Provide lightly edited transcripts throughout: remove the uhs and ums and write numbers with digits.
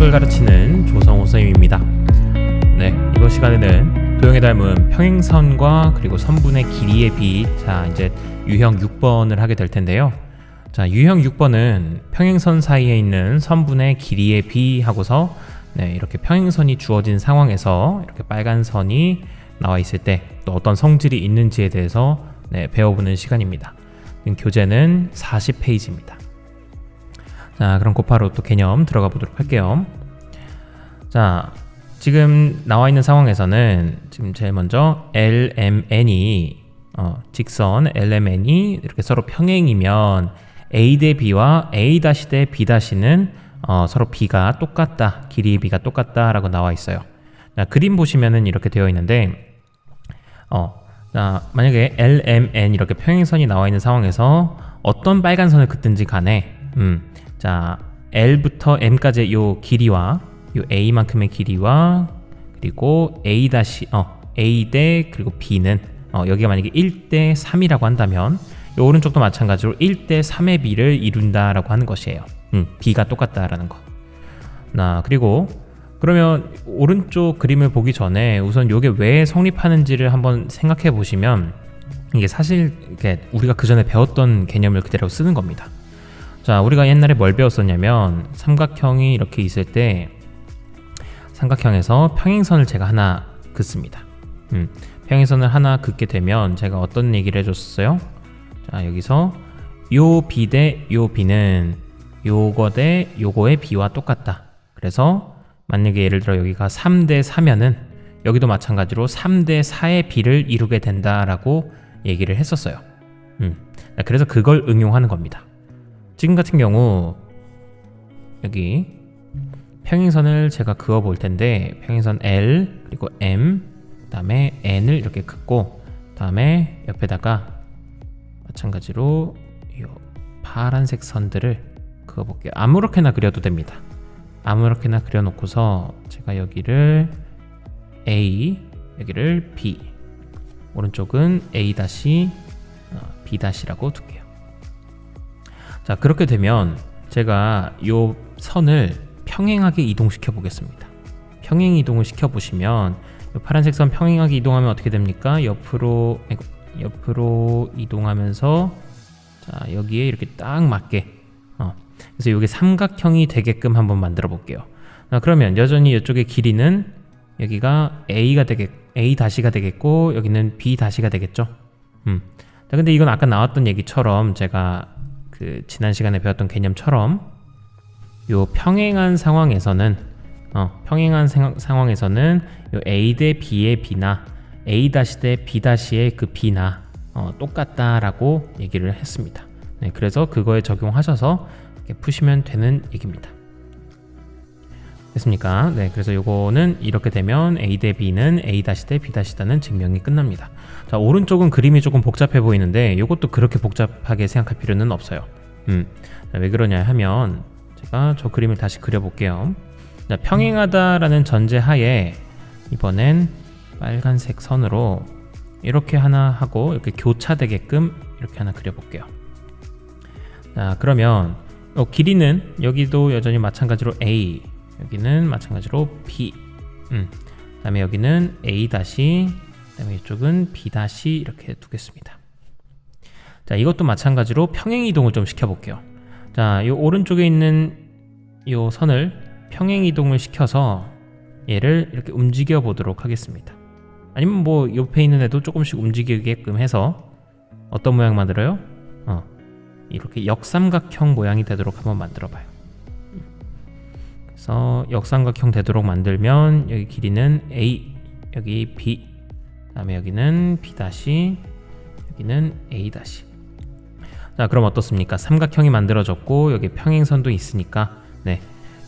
수학을 가르치는 조성호 선생님입니다. 네, 이번 시간에는 도형에 닮은 평행선과 그리고 선분의 길이의 비, 자 이제 유형 6번을 하게 될 텐데요. 자, 유형 6번은 평행선 사이에 있는 선분의 길이의 비 하고서 이렇게 평행선이 주어진 상황에서 이렇게 빨간 선이 나와 있을 때 또 어떤 성질이 있는지에 대해서 배워보는 시간입니다. 교재는 40페이지입니다. 자, 그럼 곧바로 또 개념 들어가 보도록 할게요. 자, 지금 나와 있는 상황에서는 지금 제일 먼저 LMN이 직선 LMN이 이렇게 서로 평행이면 A 대 B와 A 다시 대 B 다시는 서로 B가 똑같다, 길이의 B가 똑같다라고 나와 있어요. 자, 그림 보시면은 이렇게 되어 있는데, 자, 만약에 LMN 이렇게 평행선이 나와 있는 상황에서 어떤 빨간 선을 긋든지 간에, 자, L부터 M까지의 요 길이와 요 A만큼의 길이와 그리고 A 대 그리고 B는 여기가 만약에 1대 3이라고 한다면 요 오른쪽도 마찬가지로 1대 3의 B를 이룬다라고 하는 것이에요. B가 똑같다라는 거. 그리고 그러면 오른쪽 그림을 보기 전에 우선 요게 왜 성립하는지를 한번 생각해 보시면 이게 사실 이렇게 우리가 그 전에 배웠던 개념을 그대로 쓰는 겁니다. 자, 우리가 옛날에 뭘 배웠었냐면 삼각형이 이렇게 있을 때 삼각형에서 평행선을 제가 하나 긋습니다. 평행선을 하나 긋게 되면 제가 어떤 얘기를 해줬었어요? 자, 여기서 요 B 대 요 B는 요거 대 요거의 B와 똑같다. 그래서 만약에 예를 들어 여기가 3대 4면은 여기도 마찬가지로 3대 4의 B를 이루게 된다라고 얘기를 했었어요. 그래서 그걸 응용하는 겁니다. 지금 같은 경우 여기 평행선을 제가 그어 볼 텐데 평행선 L 그리고 M 그다음에 N을 이렇게 긋고 그다음에 옆에다가 마찬가지로 이 파란색 선들을 그어 볼게요. 아무렇게나 그려도 됩니다. 아무렇게나 그려놓고서 제가 여기를 A, 여기를 B, 오른쪽은 A 다시 B 다시라고 둘게요. 자, 그렇게 되면 제가 요 선을 평행하게 이동시켜 보겠습니다. 평행 이동을 시켜 보시면 요 파란색 선 평행하게 이동하면 어떻게 됩니까? 옆으로 이동하면서 자, 여기에 이렇게 딱 맞게 그래서 이게 삼각형이 되게끔 한번 만들어 볼게요. 그러면 여전히 이쪽의 길이는 여기가 A 다시가 되겠고 여기는 B 다시가 되겠죠. 자, 근데 이건 아까 나왔던 얘기처럼 제가 그 지난 시간에 배웠던 개념처럼 요 평행한 상황에서는 요 A 대 B의 B나 A 다시 대 B 다시의 그 B나 똑같다라고 얘기를 했습니다. 그래서 그거에 적용하셔서 이렇게 푸시면 되는 얘기입니다. 됐습니까? 그래서 요거는 이렇게 되면 A 대 B는 A 다시 대 B 다시다는 증명이 끝납니다. 자, 오른쪽은 그림이 조금 복잡해 보이는데 요것도 그렇게 복잡하게 생각할 필요는 없어요. 자, 왜 그러냐 하면 제가 저 그림을 다시 그려볼게요. 자, 평행하다라는 전제하에 이번엔 빨간색 선으로 이렇게 하나 하고 이렇게 교차되게끔 이렇게 하나 그려볼게요. 자, 그러면 길이는 여기도 여전히 마찬가지로 A, 여기는 마찬가지로 B, 그다음에 여기는 A 다시, 그다음에 이쪽은 B 다시 이렇게 두겠습니다. 자, 이것도 마찬가지로 평행 이동을 좀 시켜볼게요. 자, 이 오른쪽에 있는 이 선을 평행 이동을 시켜서 얘를 이렇게 움직여 보도록 하겠습니다. 아니면 뭐 옆에 있는 애도 조금씩 움직이게끔 해서 어떤 모양 만들어요? 이렇게 역삼각형 모양이 되도록 한번 만들어봐요. 그래서 역삼각형 되도록 만들면 여기 길이는 A, 여기 B, 그다음에 여기는 B 다시, 여기는 A 다시. 자, 그럼 어떻습니까? 삼각형이 만들어졌고 여기 평행선도 있으니까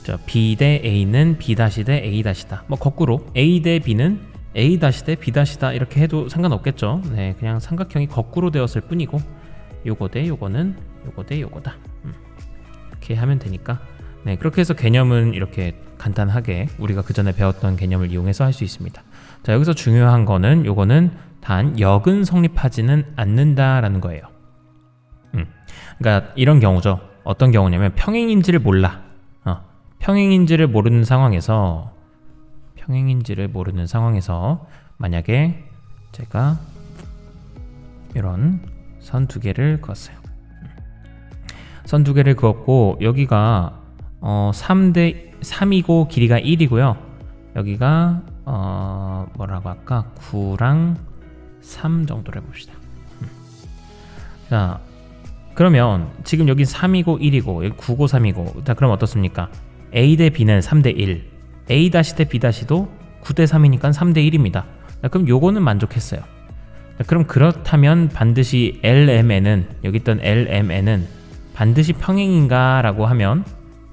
저 B 대 A는 B 다시 대 A 다시다. 뭐 거꾸로 A 대 B는 A 다시 대 B 다시다 이렇게 해도 상관없겠죠. 그냥 삼각형이 거꾸로 되었을 뿐이고 요거 대 요거는 요거 대 요거다. 이렇게 하면 되니까 그렇게 해서 개념은 이렇게 간단하게 우리가 그 전에 배웠던 개념을 이용해서 할 수 있습니다. 자, 여기서 중요한 거는 요거는 단 역은 성립하지는 않는다라는 거예요. 그러니까 이런 경우죠. 어떤 경우냐면 평행인지를 몰라. 평행인지를 모르는 상황에서 만약에 제가 이런 선 두 개를 그었어요. 선 두 개를 그었고 여기가 3이고 길이가 1이고요. 여기가 뭐라고 할까? 9랑 3 정도로 해봅시다. 자, 그러면 지금 여기 3이고 1이고 여기 9고 3이고 자, 그럼 어떻습니까? A 대 B는 3대 1, A 다시 대 B 다시도 9대 3이니까 3대 1입니다. 자, 그럼 요거는 만족했어요. 자, 그럼 그렇다면 반드시 LMN은 여기 있던 LMN은 반드시 평행인가 라고 하면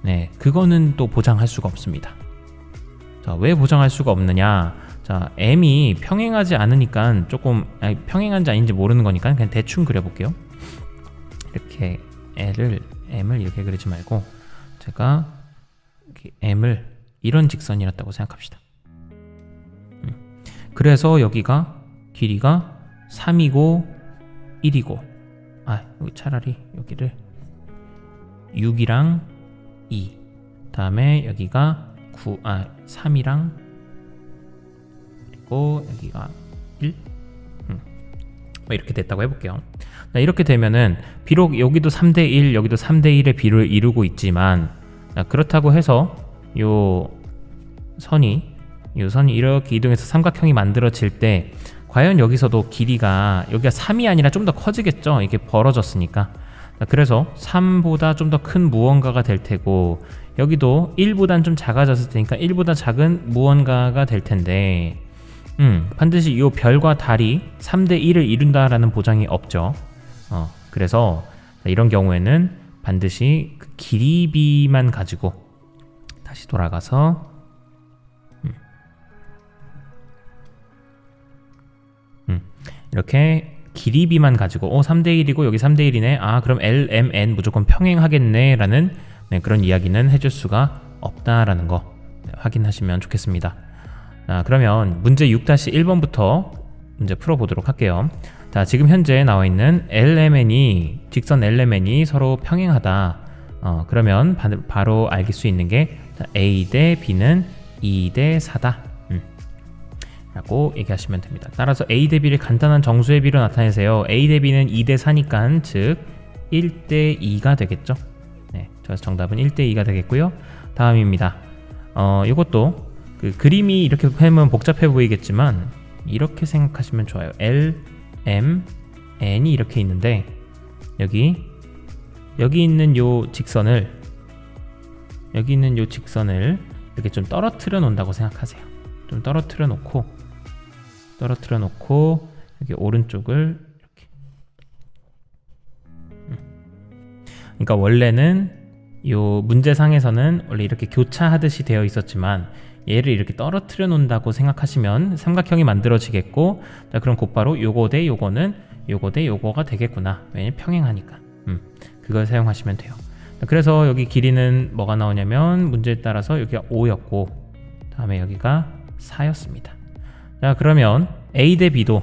네, 그거는 또 보장할 수가 없습니다. 자, 왜 보장할 수가 없느냐? 자, M이 평행하지 않으니까 조금 평행한지 아닌지 모르는 거니까 그냥 대충 그려볼게요. 이렇게 M을 이렇게 그리지 말고 제가 M을 이런 직선이었다고 생각합시다. 그래서 여기가 길이가 3이고 1이고 여기 차라리 여기를 6이랑 2 다음에 여기가 3이랑 그리고 여기가 1 이렇게 됐다고 해볼게요. 이렇게 되면은 비록 여기도 3대 1 여기도 3대 1의 비를 이루고 있지만 그렇다고 해서 요 선이 이렇게 이동해서 삼각형이 만들어질 때 과연 여기서도 길이가 여기가 3이 아니라 좀 더 커지겠죠. 이게 벌어졌으니까. 그래서 3보다 좀 더 큰 무언가가 될 테고 여기도 1보단 좀 작아졌을 테니까 1보다 작은 무언가가 될 텐데 반드시 이 별과 달이 3대 1을 이룬다라는 보장이 없죠. 그래서 이런 경우에는 반드시 그 길이비만 가지고 다시 돌아가서 이렇게 길이비만 가지고 3대 1이고 여기 3대 1이네. 그럼 LMN 무조건 평행하겠네 라는 그런 이야기는 해줄 수가 없다라는 거 확인하시면 좋겠습니다. 그러면 문제 6-1번부터 문제 풀어보도록 할게요. 자, 지금 현재 나와 있는 직선 LMN이 서로 평행하다. 그러면 바로 알 수 있는 게 A 대 B는 2 대 4다. 라고 얘기하시면 됩니다. 따라서 A 대 B를 간단한 정수의 비로 나타내세요. A 대 B는 2 대 4니까 즉 1 대 2가 되겠죠. 네, 그래서 정답은 1 대 2가 되겠고요. 다음입니다. 이것도 그 그림이 이렇게 보면 복잡해 보이겠지만 이렇게 생각하시면 좋아요. L, M, N이 이렇게 있는데 여기 있는 요 직선을 이렇게 좀 떨어뜨려 놓는다고 생각하세요. 좀 떨어뜨려 놓고 여기 오른쪽을 이렇게. 그러니까 원래는 요 문제상에서는 원래 이렇게 교차하듯이 되어 있었지만 얘를 이렇게 떨어뜨려 놓는다고 생각하시면 삼각형이 만들어지겠고, 자, 그럼 곧바로 요거 대 요거는 요거 대 요거가 되겠구나. 왜냐면 평행하니까. 그걸 사용하시면 돼요. 그래서 여기 길이는 뭐가 나오냐면 문제에 따라서 여기가 5였고 다음에 여기가 4였습니다. 자, 그러면 A 대 B도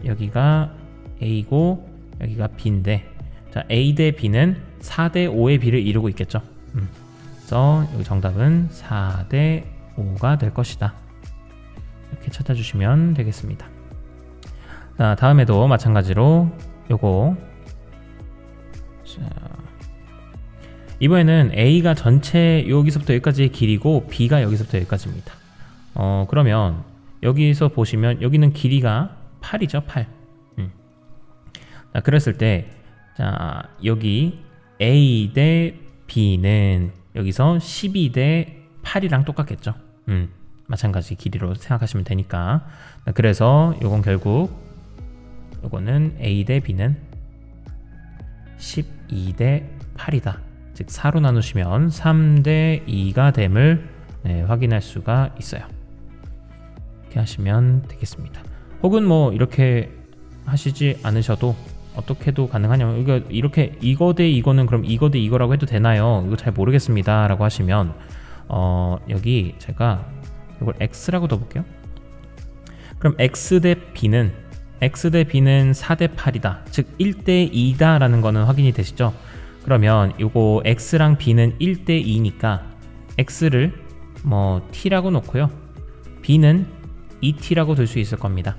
여기가 A고 여기가 B인데, 자, A 대 B는 4 대 5의 B를 이루고 있겠죠. 그래서 여기 정답은 4 대 5가 될 것이다. 이렇게 찾아주시면 되겠습니다. 자, 다음에도 마찬가지로 요거, 자, 이번에는 A가 전체 여기서부터 여기까지의 길이고 B가 여기서부터 여기까지입니다. 그러면 여기서 보시면 여기는 길이가 8이죠. 8. 자, 그랬을 때, 자, 여기 A 대 B는 여기서 12 대 8이랑 똑같겠죠. 마찬가지 길이로 생각하시면 되니까. 자, 그래서 요건 결국 요거는 A 대 B는 12 대 8이다. 즉 4로 나누시면 3 대 2가 됨을 확인할 수가 있어요. 이렇게 하시면 되겠습니다. 혹은 뭐 이렇게 하시지 않으셔도 어떻게도 가능하냐면 이렇게 이거 대 이거는 그럼 이거 대 이거라고 해도 되나요? 이거 잘 모르겠습니다 라고 하시면 여기 제가 이걸 X라고 넣어볼게요. 그럼 X 대 B는 4 대 8이다. 즉 1 대 2다 라는 거는 확인이 되시죠? 그러면 요거 X랑 B는 1 대 2니까 x를 뭐 t라고 놓고요. b는 2t라고 둘 수 있을 겁니다.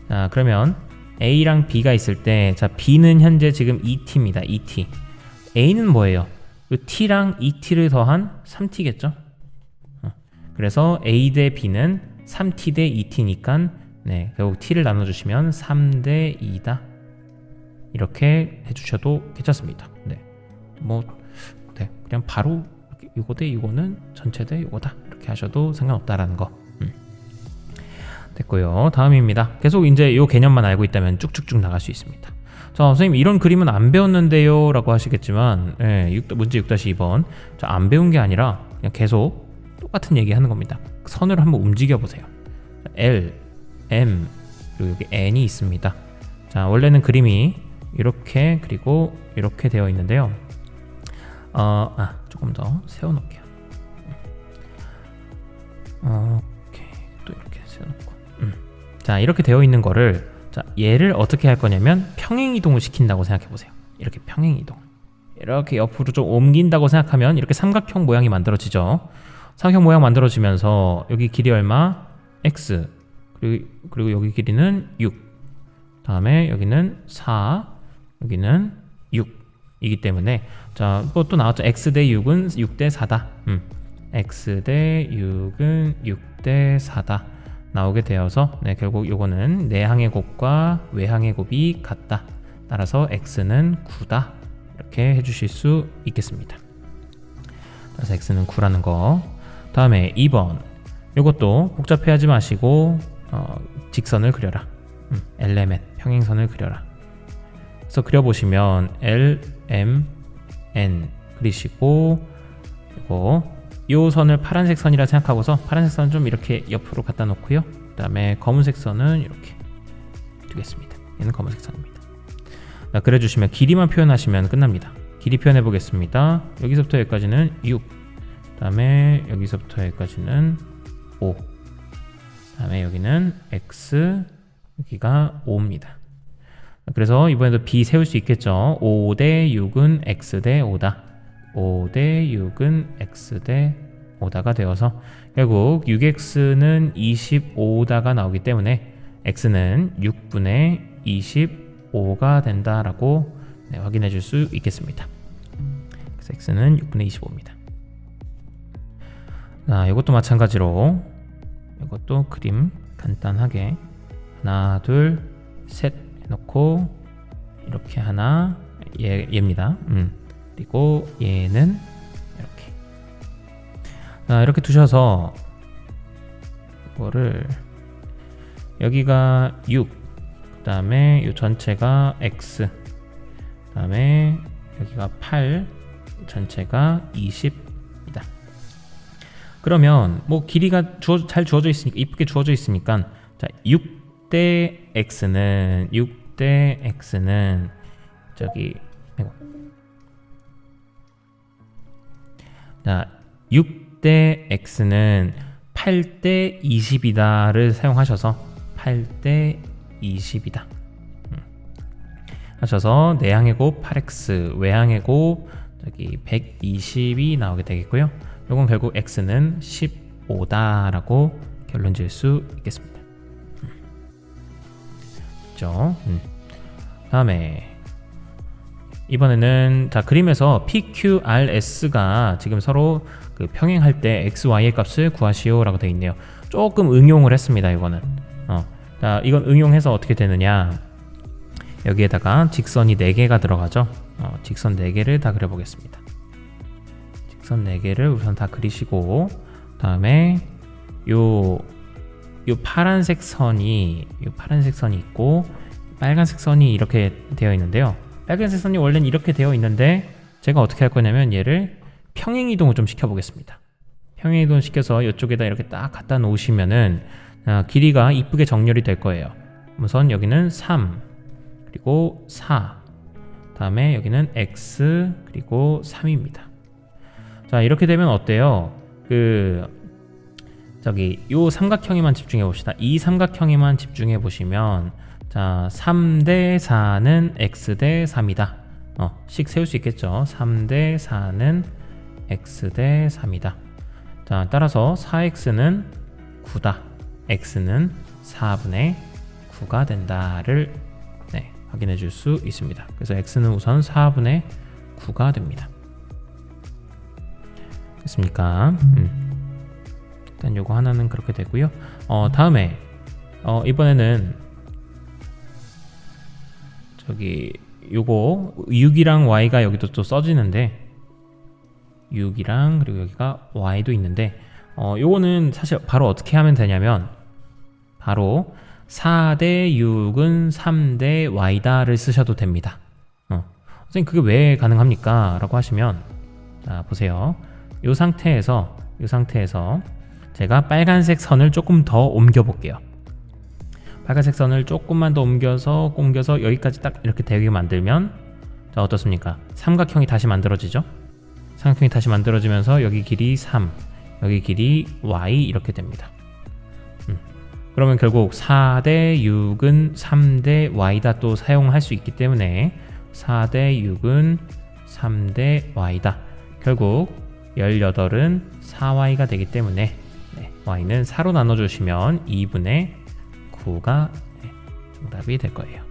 자, 그러면 a랑 b가 있을 때, 자, b는 현재 지금 2t입니다. 2t. a는 뭐예요? 이 t랑 2t를 더한 3t겠죠? 그래서 a 대 b는 3t 대 2t니까 네, 결국 t를 나눠주시면 3 대 2다. 이렇게 해주셔도 괜찮습니다. 네, 뭐, 네, 그냥 바로 이거 대 이거는 전체 대 이거다. 이렇게 하셔도 상관없다라는 거. 됐고요. 다음입니다. 계속 이제 이 개념만 알고 있다면 쭉쭉쭉 나갈 수 있습니다. 자, 선생님 이런 그림은 안 배웠는데요 라고 하시겠지만 문제 6-2번 자, 안 배운 게 아니라 그냥 계속 똑같은 얘기 하는 겁니다. 선을 한번 움직여 보세요. L, M, 그리고 여기 N이 있습니다. 자, 원래는 그림이 이렇게 그리고 이렇게 되어 있는데요. 조금 더 세워놓을게요. 오케이, 또 이렇게 세워놓고. 자, 이렇게 되어 있는 거를, 자, 얘를 어떻게 할 거냐면 평행 이동을 시킨다고 생각해 보세요. 이렇게 평행 이동. 이렇게 옆으로 좀 옮긴다고 생각하면 이렇게 삼각형 모양이 만들어지죠. 삼각형 모양 만들어지면서 여기 길이 얼마? x. 그리고 여기 길이는 6. 다음에 여기는 4. 여기는 6이기 때문에, 자, 또 나왔죠. x 대 6은 6 대 4다. x 대 6은 6 대 4다. 나오게 되어서 네, 결국 요거는 내항의 곱과 외항의 곱이 같다. 따라서 x는 9다. 이렇게 해주실 수 있겠습니다. 그래서 x는 9라는 거. 다음에 2번. 요것도 복잡해하지 마시고 직선을 그려라. LMN 평행선을 그려라. 그래서 그려보시면 L, M, N 그리시고 요 선을 파란색 선이라 생각하고서 파란색 선은 좀 이렇게 옆으로 갖다 놓고요. 그 다음에 검은색 선은 이렇게 두겠습니다. 얘는 검은색 선입니다. 자, 그려주시면 길이만 표현하시면 끝납니다. 길이 표현해 보겠습니다. 여기서부터 여기까지는 6. 그 다음에 여기서부터 여기까지는 5. 그 다음에 여기는 X, 여기가 5입니다. 그래서 이번에도 B 세울 수 있겠죠. 5 대 6은 X 대 5다. 5 대 6은 X 대 5다가 되어서 결국 6X는 25다가 나오기 때문에 X는 6분의 25가 된다라고 확인해 줄 수 있겠습니다. 그래서 X는 6분의 25입니다. 자, 이것도 마찬가지로 이것도 그림 간단하게 하나, 둘, 셋 해놓고 이렇게 하나, 얘입니다. 그리고 얘는 이렇게. 자, 이렇게 두셔서 이거를 여기가 6, 그 다음에 이 전체가 x, 그 다음에 여기가 8, 전체가 20이다. 그러면 뭐 길이가 잘 주어져 있으니까, 이쁘게 주어져 있으니까, 자, 6대 x는 저기 자, 6대 x는 8대 20이다를 사용하셔서 8대 20이다 하셔서 내항의 곱 8x, 외항의 곱 저기 120이 나오게 되겠고요. 이건 결국 x는 15다라고 결론 지을 수 있겠습니다. 그렇죠? 다음에 이번에는 자, 그림에서 PQRS가 지금 서로 그 평행할 때 x, y의 값을 구하시오라고 되어 있네요. 조금 응용을 했습니다. 이거는 자, 이건 응용해서 어떻게 되느냐, 여기에다가 직선이 4개가 들어가죠. 직선 4개를 다 그려보겠습니다. 직선 4개를 우선 다 그리시고, 다음에 요 파란색 선이 있고 빨간색 선이 이렇게 되어 있는데요. 빨간색 선이 원래는 이렇게 되어 있는데 제가 어떻게 할 거냐면 얘를 평행 이동을 좀 시켜 보겠습니다. 평행 이동 시켜서 이쪽에다 이렇게 딱 갖다 놓으시면은 길이가 이쁘게 정렬이 될 거예요. 우선 여기는 3, 그리고 4, 다음에 여기는 x, 그리고 3입니다. 자, 이렇게 되면 어때요? 요 삼각형에만 집중해 봅시다. 이 삼각형에만 집중해 보시면, 자, 3 대 4는 x 대 3이다. 식 세울 수 있겠죠. 3 대 4는 x 대 3이다. 자, 따라서 4x는 9다. x는 4분의 9가 된다를 확인해 줄 수 있습니다. 그래서 x는 우선 4분의 9가 됩니다. 됐습니까? 일단 요거 하나는 그렇게 되고요. 다음에 이번에는 저기 요거 6이랑 y가 여기도 또 써지는데 6이랑 그리고 여기가 y도 있는데 요거는 사실 바로 어떻게 하면 되냐면 바로 4대 6은 3대 y다를 쓰셔도 됩니다. 선생님 그게 왜 가능합니까? 라고 하시면 자 보세요. 요 상태에서 제가 빨간색 선을 조금 더 옮겨 볼게요. 빨간색 선을 조금만 더 옮겨서 여기까지 딱 이렇게 되게 만들면 자 어떻습니까? 삼각형이 다시 만들어지죠? 삼각형이 다시 만들어지면서 여기 길이 3, 여기 길이 y 이렇게 됩니다. 그러면 결국 4대 6은 3대 y다 또 사용할 수 있기 때문에 4대 6은 3대 y다. 결국 18은 4y가 되기 때문에 y는 4로 나눠주시면 2분의 9가 정답이 될 거예요.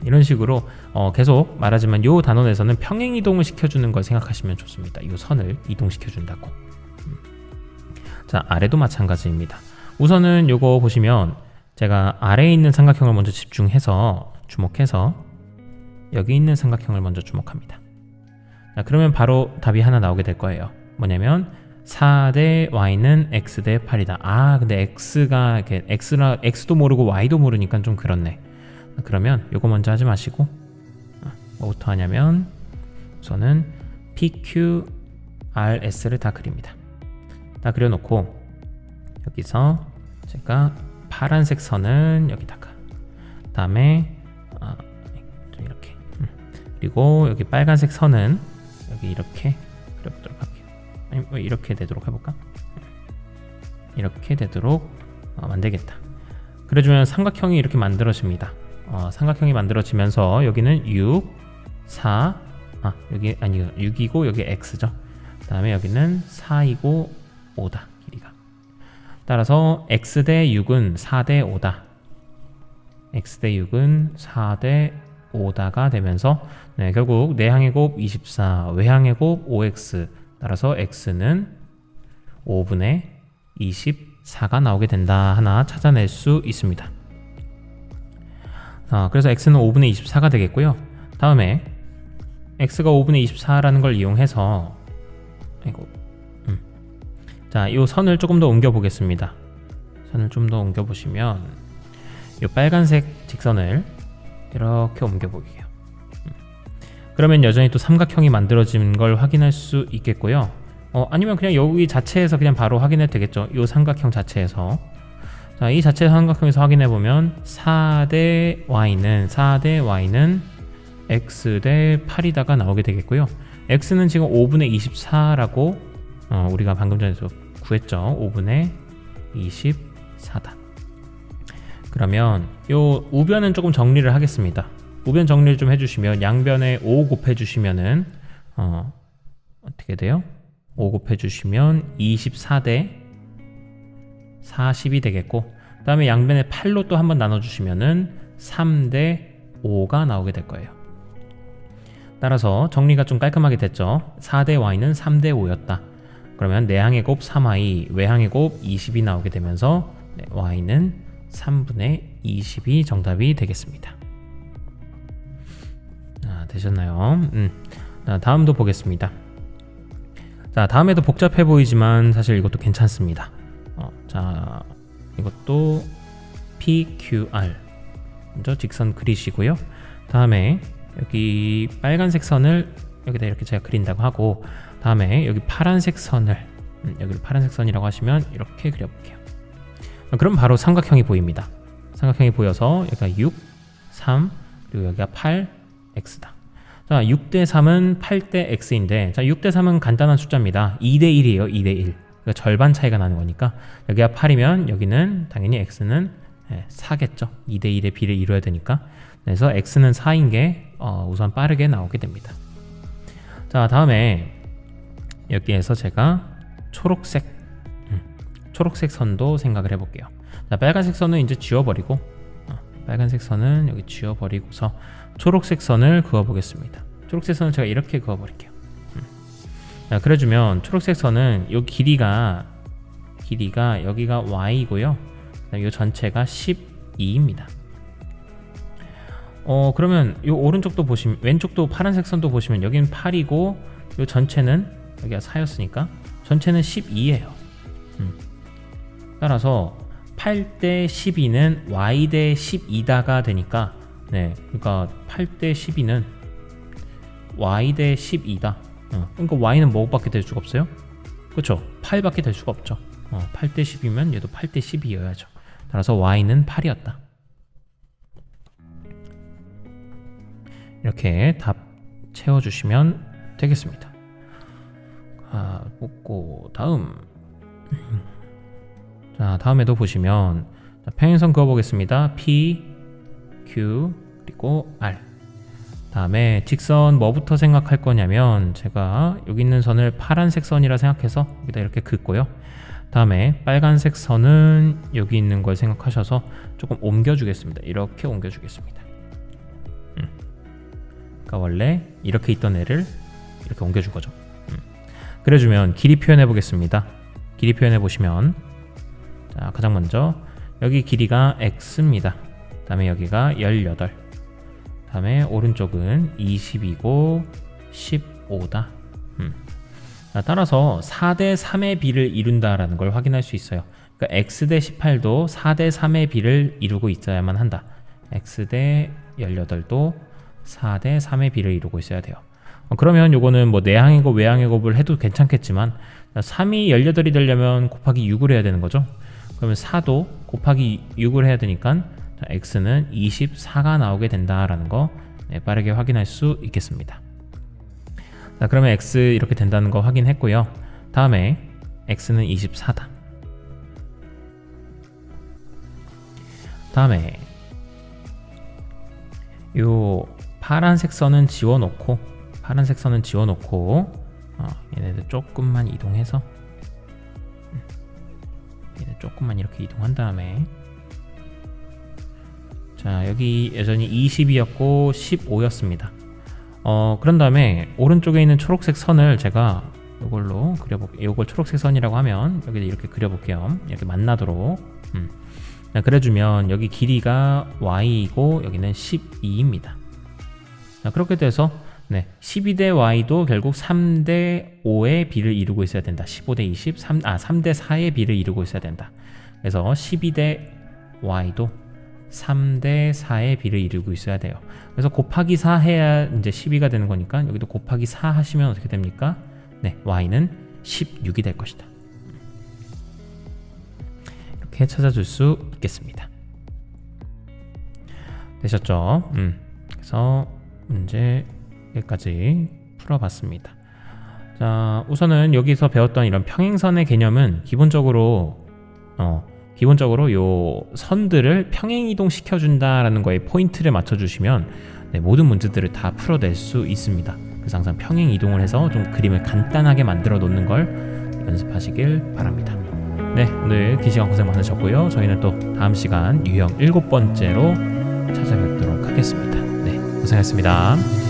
이런 식으로 계속 말하지만 이 단원에서는 평행 이동을 시켜주는 걸 생각하시면 좋습니다. 이 선을 이동시켜준다고. 자, 아래도 마찬가지입니다. 우선은 요거 보시면 제가 아래에 있는 삼각형을 먼저 주목해서 여기 있는 삼각형을 먼저 주목합니다. 자, 그러면 바로 답이 하나 나오게 될 거예요. 뭐냐면 4대 y는 x 대 8이다. 근데 x가 이렇게 x도 모르고 y도 모르니까 좀 그렇네. 그러면 요거 먼저 하지 마시고 뭐부터 하냐면 우선은 PQRS를 다 그립니다. 다 그려놓고 여기서 제가 파란색 선은 여기다가 다음에 이렇게 그리고 여기 빨간색 선은 여기 이렇게 그려보도록 할게요. 아니 이렇게 되도록 해볼까? 이렇게 되도록 만들겠다. 그래주면 삼각형이 이렇게 만들어집니다. 삼각형이 만들어지면서 여기는 6, 4, 여기 아니요 6이고 여기 x죠. 그 다음에 여기는 4이고 5다 길이가. 따라서 x 대 6은 4대 5다. x 대 6은 4대 5다가 되면서 결국 내항의 곱 24, 외항의 곱 5x. 따라서 x는 5분의 24가 나오게 된다 하나 찾아낼 수 있습니다. 그래서 x는 5분의 24가 되겠고요. 다음에 x가 5분의 24라는 걸 이용해서 자, 이 선을 조금 더 옮겨 보겠습니다. 선을 좀 더 옮겨 보시면 이 빨간색 직선을 이렇게 옮겨 보게요. 그러면 여전히 또 삼각형이 만들어진 걸 확인할 수 있겠고요. 아니면 그냥 여기 자체에서 그냥 바로 확인해도 되겠죠. 이 삼각형 자체에서. 자, 이 자체 삼각형에서 확인해 보면 4대 y는 x 대 8이다가 나오게 되겠고요. x는 지금 5분의 24라고 우리가 방금 전에 구했죠. 5분의 24다. 그러면 요 우변은 조금 정리를 하겠습니다. 우변 정리를 좀 해주시면 양변에 5 곱해주시면은 어떻게 돼요? 5 곱해주시면 24대 40이 되겠고, 그 다음에 양변에 8로 또 한번 나눠주시면은 3대 5가 나오게 될 거예요. 따라서 정리가 좀 깔끔하게 됐죠. 4대 y는 3대 5였다. 그러면 내항의 곱 3y, 외항의 곱 20이 나오게 되면서 y는 3분의 20이 정답이 되겠습니다. 되셨나요? 다음도 보겠습니다. 자, 다음에도 복잡해 보이지만 사실 이것도 괜찮습니다. 자, 이것도 PQR 먼저 직선 그리시고요. 다음에 여기 빨간색 선을 여기다 이렇게 제가 그린다고 하고, 다음에 여기 파란색 선을 여기를 파란색 선이라고 하시면 이렇게 그려볼게요. 그럼 바로 삼각형이 보입니다. 삼각형이 보여서 여기가 6, 3, 그리고 여기가 8, x다. 자, 6대 3은 8대 x인데, 자, 6대 3은 간단한 숫자입니다. 2대 1이에요. 2대 1. 그러니까 절반 차이가 나는 거니까 여기가 8이면 여기는 당연히 x는 4겠죠. 2대 1의 비를 이루어야 되니까. 그래서 x는 4인 게 우선 빠르게 나오게 됩니다. 자, 다음에 여기에서 제가 초록색 선도 생각을 해볼게요. 자, 빨간색 선은 이제 지워버리고 빨간색 선은 여기 지워버리고서 초록색 선을 그어보겠습니다. 초록색 선을 제가 이렇게 그어버릴게요. 자, 그래주면 초록색 선은 요 길이가 여기가 y이고요. 이 전체가 12입니다. 그러면 요 오른쪽도 보시면, 왼쪽도 파란색 선도 보시면 여기는 8이고 요 전체는 여기가 4였으니까 전체는 12예요. 따라서 8대 12는 y 대 12다가 되니까, 네, 그러니까 8대 12는 y 대 12다. 그러니까 y는 뭐밖에 될 수가 없어요? 그렇죠? 8밖에 될 수가 없죠. 8대 10이면 얘도 8대 12여야죠. 따라서 y는 8이었다. 이렇게 답 채워주시면 되겠습니다. 뽑고 다음. 자, 다음에도 보시면 평행선 그어보겠습니다. P, Q, 그리고 R. 다음에 직선 뭐부터 생각할 거냐면, 제가 여기 있는 선을 파란색 선이라 생각해서 여기다 이렇게 긋고요. 다음에 빨간색 선은 여기 있는 걸 생각하셔서 조금 옮겨주겠습니다. 이렇게 옮겨주겠습니다. 그러니까 원래 이렇게 있던 애를 이렇게 옮겨준 거죠. 그래주면 길이 표현해 보겠습니다. 길이 표현해 보시면, 자, 가장 먼저 여기 길이가 x입니다. 다음에 여기가 18. 다음에 오른쪽은 20이고 15다. 따라서 4대 3의 비를 이룬다라는 걸 확인할 수 있어요. 그러니까 x 대 18도 4대 3의 비를 이루고 있어야만 한다. x 대 18도 4대 3의 비를 이루고 있어야 돼요. 그러면 요거는 뭐 내항의 곱 외항의 곱을 해도 괜찮겠지만, 3이 18이 되려면 곱하기 6을 해야 되는 거죠. 그러면 4도 곱하기 6을 해야 되니까 x는 24가 나오게 된다라는 거, 네, 빠르게 확인할 수 있겠습니다. 자, 그러면 x 이렇게 된다는 거 확인했고요. 다음에 x는 24다. 다음에 요 파란색 선은 지워놓고 얘네들 조금만 이동해서, 얘네 조금만 이렇게 이동한 다음에, 자, 여기 여전히 20이었고 15였습니다. 그런 다음에 오른쪽에 있는 초록색 선을 제가 이걸로 그려볼게요. 이걸 초록색 선이라고 하면 여기 이렇게 그려볼게요. 이렇게 만나도록. 그래주면 여기 길이가 y이고 여기는 12입니다. 자, 그렇게 돼서, 네, 12대 y도 결국 3대 5의 비를 이루고 있어야 된다. 15대 20, 3대 4의 비를 이루고 있어야 된다. 그래서 12대 y도 3대 4의 비를 이루고 있어야 돼요. 그래서 곱하기 4 해야 이제 12가 되는 거니까 여기도 곱하기 4 하시면 어떻게 됩니까? 네, y는 16이 될 것이다. 이렇게 찾아줄 수 있겠습니다. 되셨죠? 그래서 문제 여기까지 풀어봤습니다. 자, 우선은 여기서 배웠던 이런 평행선의 개념은 기본적으로 요 선들을 평행 이동시켜 준다라는 거에 포인트를 맞춰 주시면, 네, 모든 문제들을 다 풀어낼 수 있습니다. 그래서 항상 평행 이동을 해서 좀 그림을 간단하게 만들어 놓는 걸 연습하시길 바랍니다. 네, 오늘 긴 시간 고생 많으셨고요. 저희는 또 다음 시간 유형 7번째로 찾아뵙도록 하겠습니다. 네, 고생했습니다.